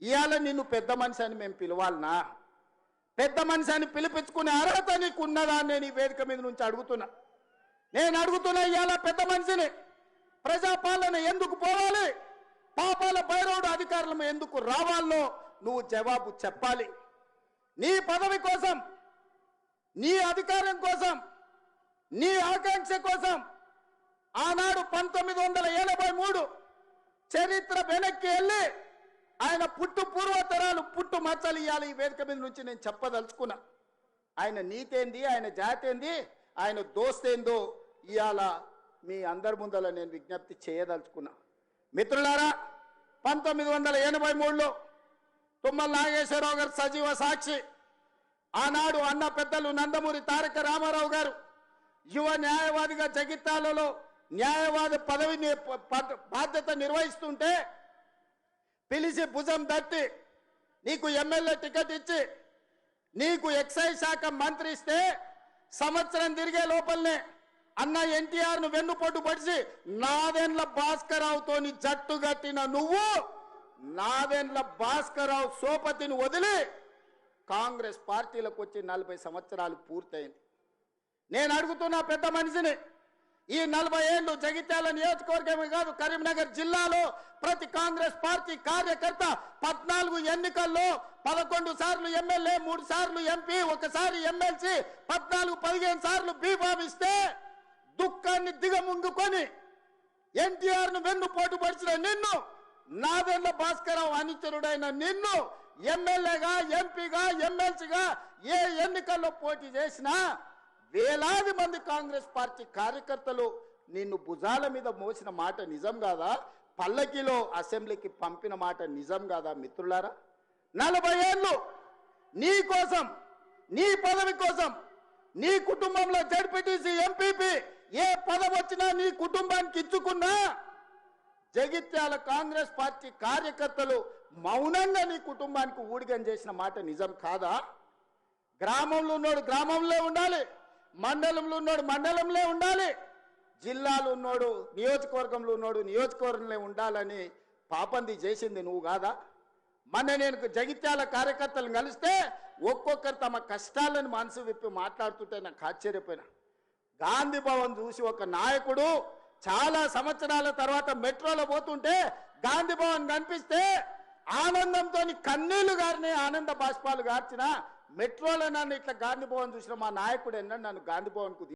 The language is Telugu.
ఇవాళ నిన్ను పెద్ద మనిషి అని మేము పిలవాలనా? పెద్ద మనిషి అని పిలిపించుకునే అర్హత నీకు ఉన్నదా అని నేను ఈ వేదిక మీద నుంచి అడుగుతున్నా. నేను అడుగుతున్నా, ఇవాళ పెద్ద మనిషిని ప్రజాపాలన ఎందుకు పోవాలి, పాపాల భైరవుడు అధికారులు ఎందుకు రావాలో నువ్వు జవాబు చెప్పాలి. నీ పదవి కోసం, నీ అధికారం కోసం, నీ ఆకాంక్ష కోసం ఆనాడు 1983 చరిత్ర వెనక్కి వెళ్ళి ఆయన పుట్టు పూర్వతరాలు పుట్టు మచ్చలు ఇవ్వాలి. ఈ వేదిక మీద నుంచి నేను చెప్పదలుచుకున్నా. ఆయన నీతేంది, ఆయన జాతేంది, ఆయన దోస్తేందో ఇవాళ మీ అందరి ముందర నేను విజ్ఞప్తి చేయదలుచుకున్నా. మిత్రులారా, 1983లో తుమ్మల నాగేశ్వరరావు గారు సజీవ సాక్షి. ఆనాడు అన్న పెద్దలు నందమూరి తారక రామారావు గారు యువ న్యాయవాదిగా జగిత్యాలలో న్యాయవాది పదవిని బాధ్యత నిర్వహిస్తుంటే పిలిచి భుజం తట్టి నీకు ఎమ్మెల్యే టికెట్ ఇచ్చి నీకు ఎక్సైజ్ శాఖ మంత్రి ఇస్తే సంవత్సరం తిరిగే లోపలనే అన్న ఎన్టీఆర్ను వెన్నుపోటు పడిచి నాదెండ్ల భాస్కరరావుతోని జట్టు కట్టిన నువ్వు నాదెండ్ల భాస్కరరావు సోపతిని వదిలి కాంగ్రెస్ పార్టీలకు వచ్చి 40 సంవత్సరాలు పూర్తయింది. నేను అడుగుతున్నా పెద్ద మనిషిని, ఈ 40 ఏళ్ళు జగిత్యాల నియోజకవర్గమే కాదు కరీంనగర్ జిల్లాలో ప్రతి కాంగ్రెస్ పార్టీ కార్యకర్త 14 ఎన్నికల్లో 11 సార్లు ఎమ్మెల్యే, 3 సార్లు ఎంపీ, 1 సారి ఎమ్మెల్సీ, 14-15 సార్లు బీఫామ్ ఇస్తే దుఃఖాన్ని దిగముంగుకొని ఎన్టీఆర్ను వెన్నుపోటు పడిచిన నిన్ను, నాదెండ్ల భాస్కరరావు అనుచరుడైన నిన్ను ఎమ్మెల్యేగా, ఎంపీగా, ఎమ్మెల్సీగా ఏ ఎన్నికల్లో పోటీ చేసినా వేలాది మంది కాంగ్రెస్ పార్టీ కార్యకర్తలు నిన్ను భుజాల మీద మోసిన మాట నిజం కాదా? పల్లకిలో అసెంబ్లీకి పంపిన మాట నిజం కాదా? మిత్రులారా, 40 ఏళ్ళు నీ కోసం, నీ పదవి కోసం, నీ కుటుంబంలో జడ్పీటీసీ, ఎంపీపీ ఏ పదవి వచ్చినా నీ కుటుంబానికి ఇచ్చుకున్నా జగిత్యాల కాంగ్రెస్ పార్టీ కార్యకర్తలు మౌనంగా నీ కుటుంబానికి ఊడిగం చేసిన మాట నిజం కాదా? గ్రామంలో ఉన్నోడు గ్రామంలో ఉండాలి, మండలంలో ఉన్నోడు మండలంలో ఉండాలి, జిల్లాలో ఉన్నోడు నియోజకవర్గంలో ఉన్నోడు నియోజకవర్గంలో ఉండాలని పాపంది చేసింది నువ్వు కాదా? మొన్న నేను జగిత్యాల కార్యకర్తలను కలిస్తే ఒక్కొక్కరు తమ కష్టాలను మనసు విప్పి మాట్లాడుతుంటే నాకు ఆశ్చర్యపోయినా. గాంధీ భవన్ చూసి ఒక నాయకుడు చాలా సంవత్సరాల తర్వాత మెట్రోలో పోతుంటే గాంధీ భవన్ కనిపిస్తే ఆనందంతో కన్నీళ్లు గారిని ఆనంద బాష్పాలు గార్చిన మెట్రోలో నన్ను ఇట్లా గాంధీ భవన్ చూసిన మా నాయకుడు ఎన్నో నన్ను గాంధీ భవన్కు